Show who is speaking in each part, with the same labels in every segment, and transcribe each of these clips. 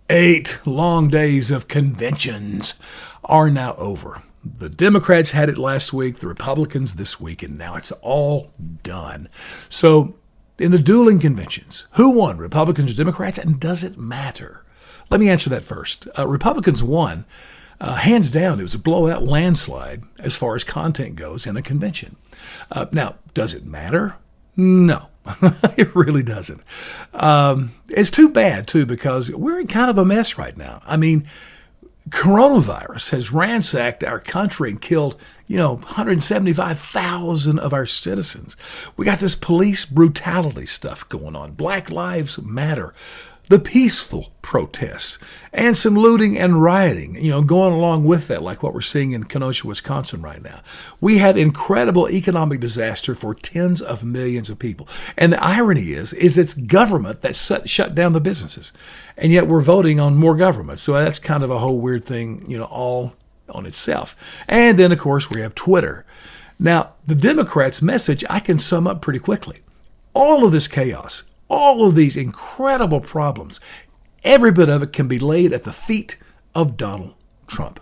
Speaker 1: 8 long days of conventions are now over. The Democrats had it last week, the Republicans this week, and now it's all done. So, in the dueling conventions, who won, Republicans or Democrats, and does it matter? Let me answer that first. Republicans won, hands down. It was a blowout landslide as far as content goes in a convention. Now, does it matter? No. It really doesn't. It's too bad, too, because we're in kind of a mess right now. I mean, coronavirus has ransacked our country and killed, 175,000 of our citizens. We got this police brutality stuff going on. Black Lives Matter. The peaceful protests, and some looting and rioting, going along with that, like what we're seeing in Kenosha, Wisconsin right now. We have incredible economic disaster for tens of millions of people. And the irony is it's government that shut down the businesses. And yet we're voting on more government. So that's kind of a whole weird thing, all on itself. And then, of course, we have Twitter. Now, the Democrats' message I can sum up pretty quickly. All of this chaos, all of these incredible problems, every bit of it can be laid at the feet of Donald Trump.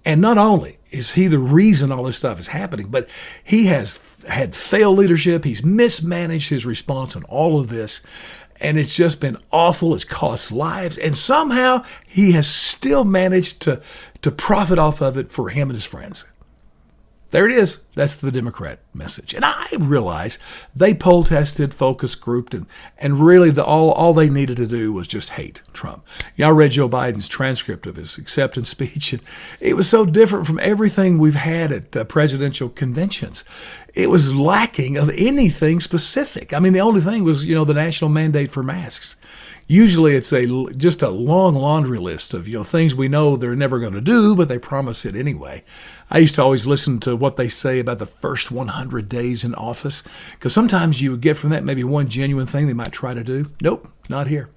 Speaker 1: And not only is he the reason all this stuff is happening, but he has had failed leadership. He's mismanaged his response on all of this. And it's just been awful. It's cost lives. And somehow he has still managed to profit off of it for him and his friends. There it is. That's the Democrat message. And I realize they poll tested, focus grouped, and really all they needed to do was just hate Trump. I read Joe Biden's transcript of his acceptance speech, and it was so different from everything we've had at presidential conventions. It was lacking of anything specific. I mean, the only thing was, the national mandate for masks. Usually it's just a long laundry list of things we know they're never going to do, but they promise it anyway. I used to always listen to what they say about the first 100 days in office, because sometimes you would get from that maybe one genuine thing they might try to do. Nope, not here.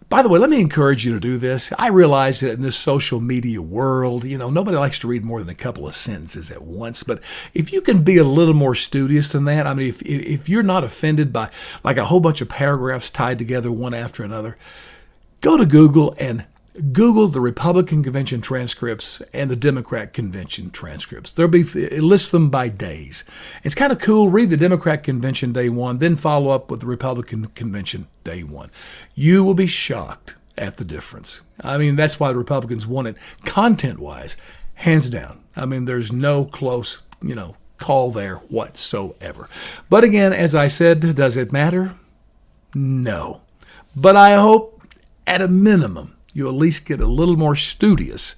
Speaker 1: By the way, let me encourage you to do this. I realize that in this social media world, nobody likes to read more than a couple of sentences at once. But if you can be a little more studious than that, I mean, if you're not offended by like a whole bunch of paragraphs tied together one after another, go to Google and Google the Republican convention transcripts and the Democrat convention transcripts. It lists them by days. It's kind of cool. Read the Democrat convention day one, then follow up with the Republican convention day one. You will be shocked at the difference. I mean, that's why the Republicans won it content-wise, hands down. I mean, there's no close, call there whatsoever. But again, as I said, does it matter? No. But I hope, at a minimum, you at least get a little more studious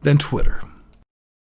Speaker 1: than Twitter.